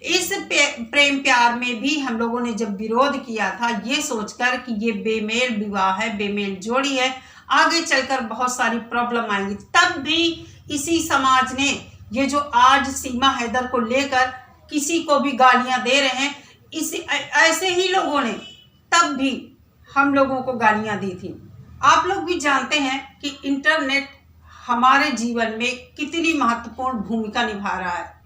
इस प्रेम प्यार में भी हम लोगों ने जब विरोध किया था ये सोचकर कि ये बेमेल विवाह है, बेमेल जोड़ी है, आगे चलकर बहुत सारी प्रॉब्लम आएंगी, तब भी इसी समाज ने ये जो आज सीमा हैदर को लेकर किसी को भी गालियां दे रहे हैं, ऐसे ही लोगों ने तब भी हम लोगों को गालियां दी थी। आप लोग भी जानते हैं कि इंटरनेट हमारे जीवन में कितनी महत्वपूर्ण भूमिका निभा रहा है,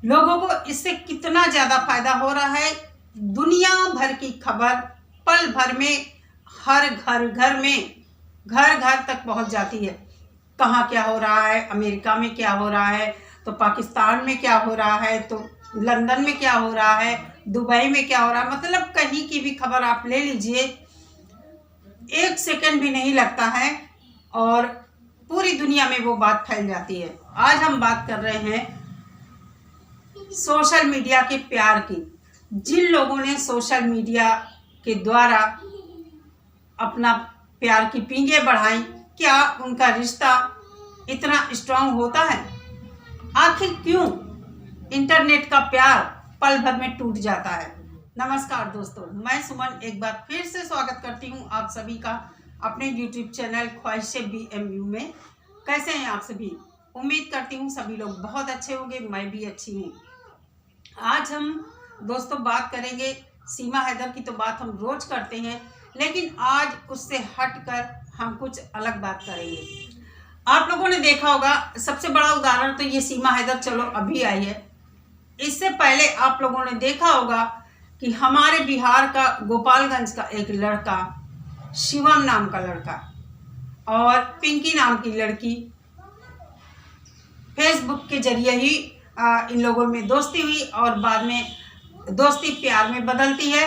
लोगों को इससे कितना ज़्यादा फायदा हो रहा है। दुनिया भर की खबर पल भर में हर घर में घर तक पहुंच जाती है। कहाँ क्या हो रहा है, अमेरिका में क्या हो रहा है, तो पाकिस्तान में क्या हो रहा है, तो लंदन में क्या हो रहा है, दुबई में क्या हो रहा है, मतलब कहीं की भी खबर आप ले लीजिए, 1 सेकंड भी नहीं लगता है और पूरी दुनिया में वो बात फैल जाती है। आज हम बात कर रहे हैं सोशल मीडिया के प्यार की। जिन लोगों ने सोशल मीडिया के द्वारा अपना प्यार की पींगे बढ़ाई, क्या उनका रिश्ता इतना स्ट्रांग होता है? आखिर क्यों इंटरनेट का प्यार पल भर में टूट जाता है? नमस्कार दोस्तों, मैं सुमन एक बार फिर से स्वागत करती हूं आप सभी का अपने YouTube चैनल ख्वाहिशे BMU में। कैसे हैं आप सभी? उम्मीद करती हूं सभी लोग बहुत अच्छे होंगे, मैं भी अच्छी हूं। आज हम दोस्तों बात करेंगे, सीमा हैदर की तो बात हम रोज करते हैं, लेकिन आज उससे हटकर हम कुछ अलग बात करेंगे। आप लोगों ने देखा होगा, सबसे बड़ा उदाहरण तो ये सीमा हैदर चलो अभी आई है, इससे पहले आप लोगों ने देखा होगा कि हमारे बिहार का गोपालगंज का एक लड़का, शिवम नाम का लड़का और पिंकी नाम की लड़की, फेसबुक के जरिए ही इन लोगों में दोस्ती हुई और बाद में दोस्ती प्यार में बदलती है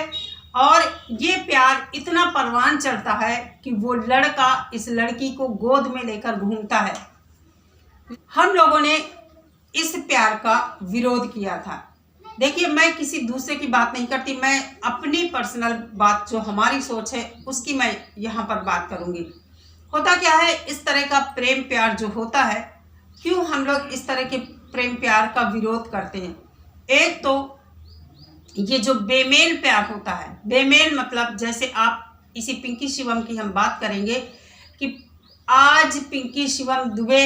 और ये प्यार इतना परवान चढ़ता है कि वो लड़का इस लड़की को गोद में लेकर घूमता है। हम लोगों ने इस प्यार का विरोध किया था। देखिए, मैं किसी दूसरे की बात नहीं करती, मैं अपनी पर्सनल बात जो हमारी सोच है उसकी मैं यहाँ पर बात करूँगी। होता क्या है, इस तरह का प्रेम प्यार जो होता है, क्यों हम लोग इस तरह के प्रेम प्यार का विरोध करते हैं? एक तो ये जो बेमेल प्यार होता है, बेमेल मतलब जैसे आप इसी पिंकी शिवम की हम बात करेंगे कि आज पिंकी शिवम दुबे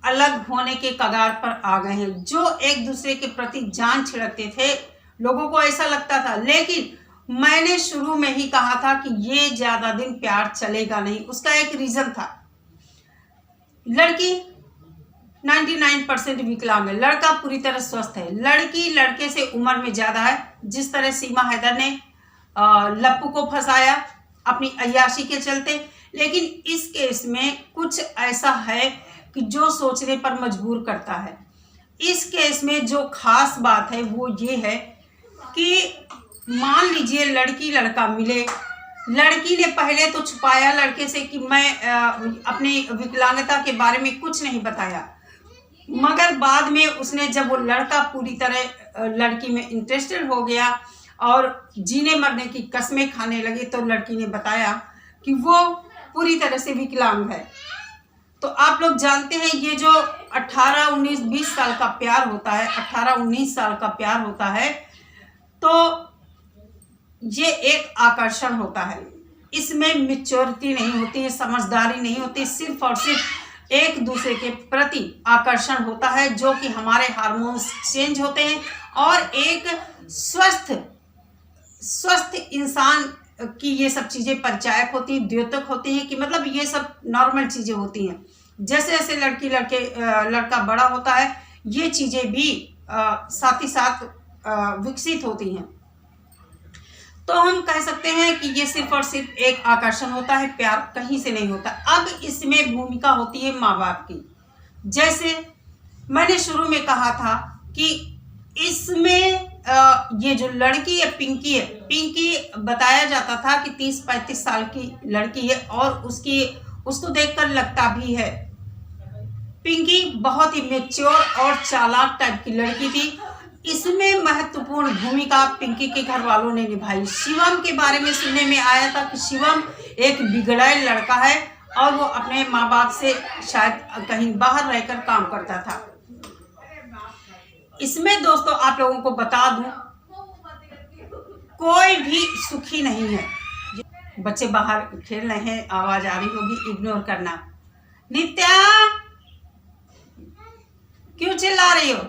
अलग होने के कगार पर आ गए हैं। जो एक दूसरे के प्रति जान छिड़कते थे, लोगों को ऐसा लगता था, लेकिन मैंने शुरू में ही कहा था कि ये ज्यादा दिन प्यार चलेगा नहीं। उसका एक रीजन था, लड़की 99% विकलांग है, लड़का पूरी तरह स्वस्थ है, लड़की लड़के से उम्र में ज्यादा है। जिस तरह सीमा हैदर ने लप्पू को फंसाया अपनी अय्याशी के चलते, लेकिन इस केस में कुछ ऐसा है कि जो सोचने पर मजबूर करता है। इस केस में जो खास बात है वो ये है कि मान लीजिए लड़की लड़का मिले, लड़की ने पहले तो छुपाया लड़के से कि मैं अपनी विकलांगता के बारे में कुछ नहीं बताया, मगर बाद में उसने जब वो लड़का पूरी तरह लड़की में इंटरेस्टेड हो गया और जीने मरने की कस्में खाने लगे, तो लड़की ने बताया कि वो पूरी तरह से विकलांग है। तो आप लोग जानते हैं ये जो 18, 19, 20 साल का प्यार होता है, 18, 19 साल का प्यार होता है, तो ये एक आकर्षण होता है। इसमें मैच्योरिटी नहीं होती है, समझदारी नहीं होती, सिर्फ और सिर्फ एक दूसरे के प्रति आकर्षण होता है, जो कि हमारे हार्मोन्स चेंज होते हैं और एक स्वस्थ इंसान की ये सब चीजें परिचायक होती हैं, द्योतक होती हैं, कि मतलब ये सब नॉर्मल चीजें होती हैं। जैसे जैसे लड़का बड़ा होता है, ये चीजें भी साथ ही साथ विकसित होती हैं। तो हम कह सकते हैं कि ये सिर्फ और सिर्फ एक आकर्षण होता है, प्यार कहीं से नहीं होता। अब इसमें भूमिका होती है माँ बाप की। जैसे मैंने शुरू में कहा था कि इसमें ये जो लड़की है पिंकी बताया जाता था कि 30-35 साल की लड़की है और उसको देखकर लगता भी है। पिंकी बहुत ही मैच्योर और चालाक टाइप की लड़की थी। इसमें महत्वपूर्ण भूमिका पिंकी के घर वालों ने निभाई। शिवम के बारे में सुनने में आया था कि शिवम एक बिगड़ैल लड़का है और वो अपने माँ बाप से शायद कहीं बाहर रहकर काम करता था। इसमें दोस्तों आप लोगों को बता दूं, कोई भी सुखी नहीं है। बच्चे बाहर खेल रहे हैं, आवाज आ रही होगी, इग्नोर करना। नित्या, क्यों चिल्ला रही हो?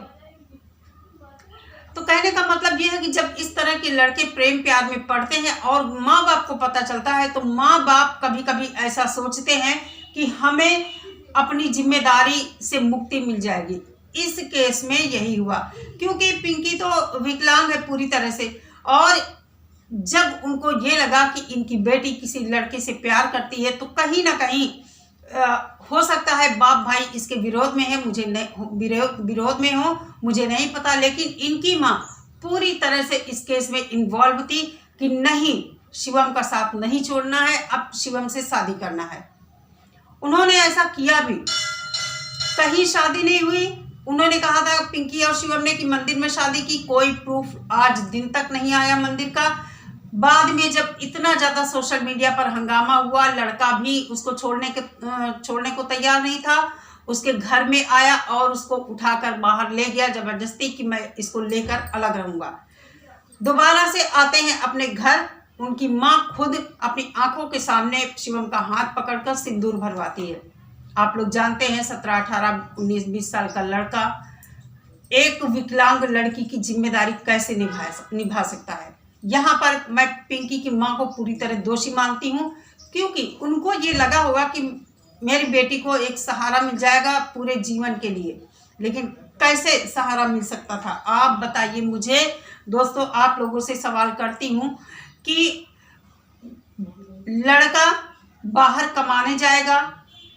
तो कहने का मतलब यह है कि जब इस तरह के लड़के प्रेम प्यार में पड़ते हैं और माँ बाप को पता चलता है, तो माँ बाप कभी कभी ऐसा सोचते हैं कि हमें अपनी जिम्मेदारी से मुक्ति मिल जाएगी। इस केस में यही हुआ, क्योंकि पिंकी तो विकलांग है पूरी तरह से, और जब उनको ये लगा कि इनकी बेटी किसी लड़के से प्यार करती है, तो कहीं ना कहीं हो सकता है बाप भाई इसके विरोध में है, मुझे नहीं विरोध में हो, मुझे नहीं पता, लेकिन इनकी माँ पूरी तरह से इस केस में इन्वॉल्व थी कि नहीं, शिवम का साथ नहीं छोड़ना है, अब शिवम से शादी करना है। उन्होंने ऐसा किया भी, कहीं शादी नहीं हुई। उन्होंने कहा था पिंकी और शिवम ने कि मंदिर में शादी की, कोई प्रूफ आज दिन तक नहीं आया मंदिर का। बाद में जब इतना ज्यादा सोशल मीडिया पर हंगामा हुआ, लड़का भी उसको छोड़ने को तैयार नहीं था, उसके घर में आया और उसको उठाकर बाहर ले गया जबरदस्ती कि मैं इसको लेकर अलग रहूंगा। दोबारा से आते हैं अपने घर, उनकी माँ खुद अपनी आंखों के सामने शिवम का हाथ पकड़कर सिंदूर भरवाती है। आप लोग जानते हैं 17, 18, 19, 20 साल का लड़का एक विकलांग लड़की की जिम्मेदारी कैसे निभा सकता है। यहाँ पर मैं पिंकी की माँ को पूरी तरह दोषी मानती हूँ, क्योंकि उनको ये लगा होगा कि मेरी बेटी को एक सहारा मिल जाएगा पूरे जीवन के लिए, लेकिन कैसे सहारा मिल सकता था? आप बताइए मुझे। दोस्तों, आप लोगों से सवाल करती हूँ कि लड़का बाहर कमाने जाएगा,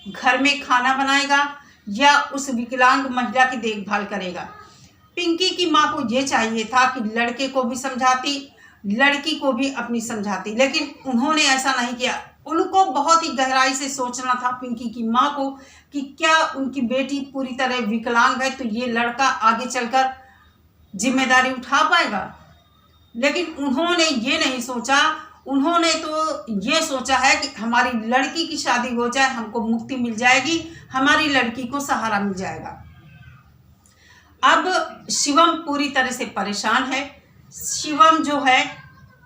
घर में खाना बनाएगा, या उस विकलांग महिला की देखभाल करेगा? पिंकी की माँ को ये चाहिए था कि लड़के को भी समझाती, लड़की को भी अपनी समझाती, लेकिन उन्होंने ऐसा नहीं किया। उनको बहुत ही गहराई से सोचना था पिंकी की माँ को कि क्या उनकी बेटी पूरी तरह विकलांग है तो ये लड़का आगे चलकर जिम्मेदारी उठा पाएगा, लेकिन उन्होंने ये नहीं सोचा। उन्होंने तो ये सोचा है कि हमारी लड़की की शादी हो जाए, हमको मुक्ति मिल जाएगी, हमारी लड़की को सहारा मिल जाएगा। अब शिवम पूरी तरह से परेशान है। शिवम जो है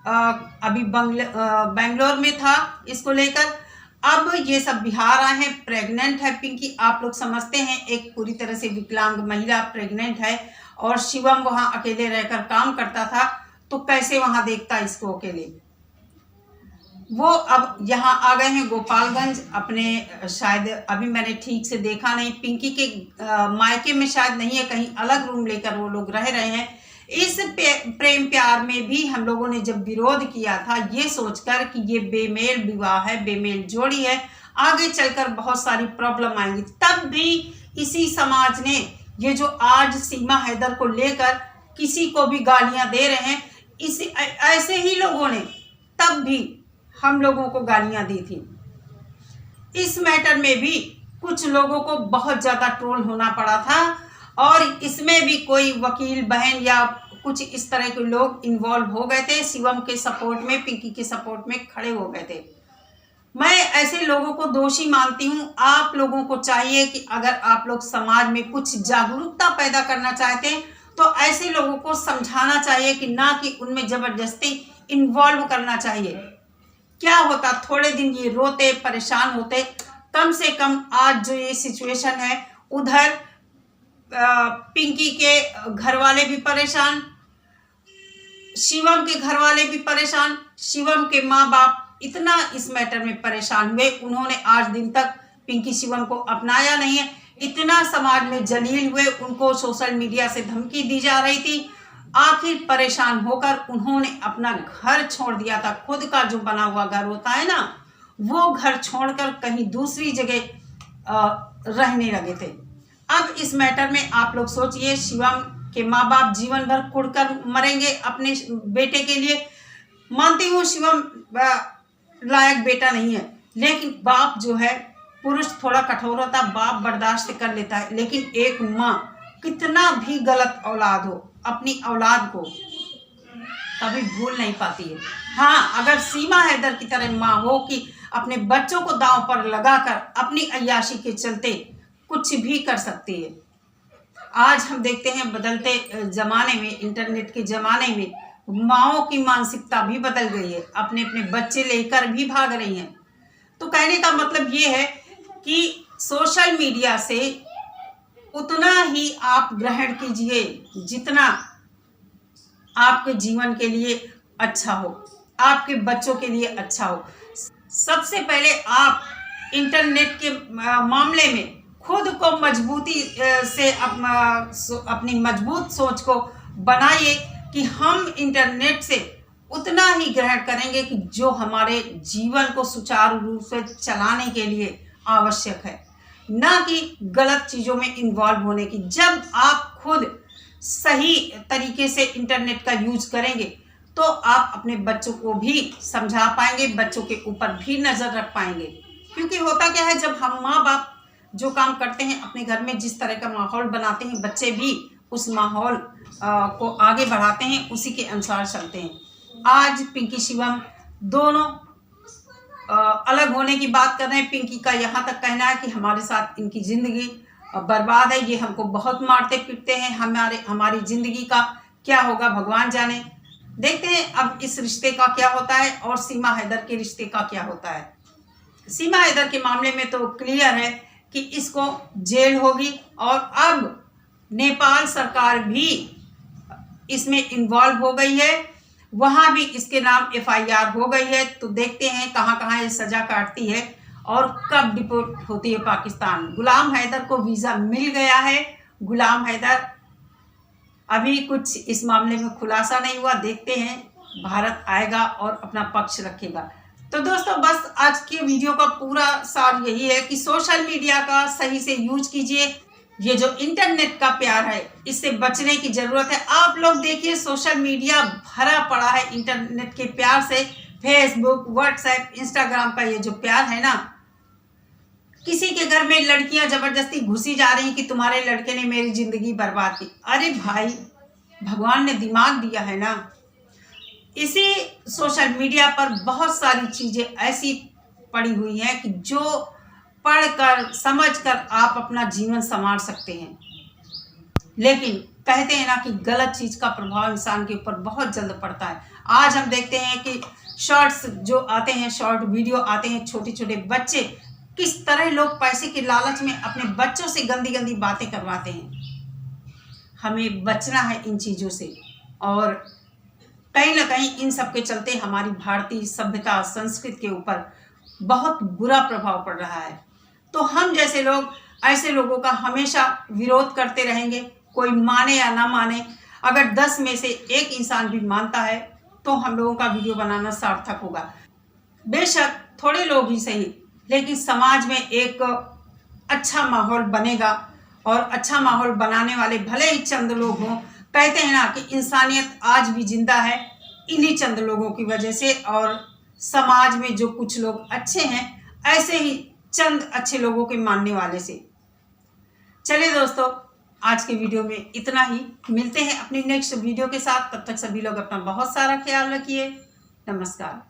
अभी बेंगलोर में था इसको लेकर, अब ये सब बिहार आए हैं। प्रेग्नेंट है पिंकी, आप लोग समझते हैं एक पूरी तरह से विकलांग महिला प्रेग्नेंट है, और शिवम वहाँ अकेले रहकर काम करता था, तो कैसे वहाँ देखता इसको अकेले। वो अब यहाँ आ गए हैं गोपालगंज अपने, शायद अभी मैंने ठीक से देखा नहीं, पिंकी के मायके में शायद नहीं है, कहीं अलग रूम लेकर वो लोग रह रहे हैं। इस प्रेम प्यार में भी हम लोगों ने जब विरोध किया था ये सोचकर कि ये बेमेल विवाह है, बेमेल जोड़ी है, आगे चलकर बहुत सारी प्रॉब्लम आएंगी, तब भी इसी समाज ने ये जो आज सीमा हैदर को लेकर किसी को भी गालियां दे रहे हैं, ऐसे ही लोगों ने तब भी हम लोगों को गालियां दी थी। इस मैटर में भी कुछ लोगों को बहुत ज्यादा ट्रोल होना पड़ा था, और इसमें भी कोई वकील बहन या कुछ इस तरह के लोग इन्वॉल्व हो गए थे, शिवम के सपोर्ट में, पिंकी के सपोर्ट में खड़े हो गए थे। मैं ऐसे लोगों को दोषी मानती हूँ। आप लोगों को चाहिए कि अगर आप लोग समाज में कुछ जागरूकता पैदा करना चाहते हैं तो ऐसे लोगों को समझाना चाहिए, कि ना कि उनमें जबरदस्ती इन्वॉल्व करना चाहिए। क्या होता, थोड़े दिन ये रोते परेशान होते, कम से कम आज जो ये सिचुएशन है, उधर पिंकी के घर वाले भी परेशान, शिवम के घर वाले भी परेशान, शिवम के माँ बाप इतना इस मैटर में परेशान हुए, उन्होंने आज दिन तक पिंकी शिवम को अपनाया नहीं है, इतना समाज में जलील हुए, उनको सोशल मीडिया से धमकी दी जा रही थी। आखिर परेशान होकर उन्होंने अपना घर छोड़ दिया था। खुद का जो बना हुआ घर होता है ना, वो घर छोड़कर कहीं दूसरी जगह रहने लगे थे। अब इस मैटर में आप लोग सोचिए, शिवम के माँ बाप जीवन भर कुड़कर मरेंगे अपने बेटे के लिए। मानती हूँ शिवम लायक बेटा नहीं है, लेकिन बाप जो है, पुरुष थोड़ा कठोर होता, बाप बर्दाश्त कर लेता है, लेकिन एक माँ कितना भी गलत औलाद हो, अपनी औलाद को कभी भूल नहीं पाती है। हाँ, अगर सीमा हैदर की तरह माँ हो कि अपने बच्चों को दांव पर लगाकर अपनी अय्याशी के चलते कुछ भी कर सकती है। आज हम देखते हैं बदलते ज़माने में, इंटरनेट के ज़माने में माँओं की मानसिकता भी बदल गई है, अपने अपने बच्चे लेकर भी भाग रही हैं। तो कहने का मतलब ये है कि सोशल मीडिया से उतना ही आप ग्रहण कीजिए जितना आपके जीवन के लिए अच्छा हो, आपके बच्चों के लिए अच्छा हो। सबसे पहले आप इंटरनेट के मामले में खुद को मजबूती से अपनी मजबूत सोच को बनाइए कि हम इंटरनेट से उतना ही ग्रहण करेंगे कि जो हमारे जीवन को सुचारू रूप से चलाने के लिए आवश्यक है, ना कि गलत चीज़ों में इन्वॉल्व होने की। जब आप खुद सही तरीके से इंटरनेट का यूज करेंगे तो आप अपने बच्चों को भी समझा पाएंगे, बच्चों के ऊपर भी नज़र रख पाएंगे। क्योंकि होता क्या है, जब हम माँ बाप जो काम करते हैं, अपने घर में जिस तरह का माहौल बनाते हैं, बच्चे भी उस माहौल को आगे बढ़ाते हैं, उसी के अनुसार चलते हैं। आज पिंकी शिवम दोनों अलग होने की बात कर रहे हैं। पिंकी का यहाँ तक कहना है कि हमारे साथ इनकी ज़िंदगी बर्बाद है, ये हमको बहुत मारते पीटते हैं, हमारी ज़िंदगी का क्या होगा भगवान जाने। देखते हैं अब इस रिश्ते का क्या होता है और सीमा हैदर के रिश्ते का क्या होता है। सीमा हैदर के मामले में तो क्लियर है कि इसको जेल होगी और अब नेपाल सरकार भी इसमें इन्वॉल्व हो गई है, वहाँ भी इसके नाम FIR हो गई है। तो देखते हैं कहाँ कहाँ ये सज़ा काटती है और कब डिपोर्ट होती है पाकिस्तान। गुलाम हैदर को वीज़ा मिल गया है। गुलाम हैदर अभी कुछ इस मामले में खुलासा नहीं हुआ, देखते हैं भारत आएगा और अपना पक्ष रखेगा। तो दोस्तों बस आज के वीडियो का पूरा सार यही है कि सोशल मीडिया का सही से यूज कीजिए। ये जो इंटरनेट का प्यार है, इससे बचने की ज़रूरत है। आप लोग देखिए सोशल मीडिया भरा पड़ा है इंटरनेट के प्यार से। फेसबुक, व्हाट्सएप, इंस्टाग्राम का ये जो प्यार है ना, किसी के घर में लड़कियां ज़बरदस्ती घुसी जा रही कि तुम्हारे लड़के ने मेरी ज़िंदगी बर्बाद की। अरे भाई, भगवान ने दिमाग दिया है ना। इसी सोशल मीडिया पर बहुत सारी चीज़ें ऐसी पड़ी हुई हैं कि जो पढ़कर समझकर आप अपना जीवन संवार सकते हैं। लेकिन कहते हैं ना कि गलत चीज़ का प्रभाव इंसान के ऊपर बहुत जल्द पड़ता है। आज हम देखते हैं कि शॉर्ट्स जो आते हैं, शॉर्ट वीडियो आते हैं, छोटे छोटे बच्चे किस तरह लोग पैसे के लालच में अपने बच्चों से गंदी गंदी बातें करवाते हैं। हमें बचना है इन चीज़ों से और कहीं ना कहीं इन सब के चलते हमारी भारतीय सभ्यता, संस्कृति के ऊपर बहुत बुरा प्रभाव पड़ रहा है। तो हम जैसे लोग ऐसे लोगों का हमेशा विरोध करते रहेंगे, कोई माने या ना माने। अगर 10 में से 1 इंसान भी मानता है तो हम लोगों का वीडियो बनाना सार्थक होगा। बेशक थोड़े लोग ही सही, लेकिन समाज में एक अच्छा माहौल बनेगा और अच्छा माहौल बनाने वाले भले ही चंद लोग हों। कहते हैं ना कि इंसानियत आज भी जिंदा है इन्हीं चंद लोगों की वजह से, और समाज में जो कुछ लोग अच्छे हैं, ऐसे ही चंद अच्छे लोगों के मानने वाले से। चलिए दोस्तों, आज के वीडियो में इतना ही। मिलते हैं अपनी नेक्स्ट वीडियो के साथ। तब तक सभी लोग अपना बहुत सारा ख्याल रखिए। नमस्कार।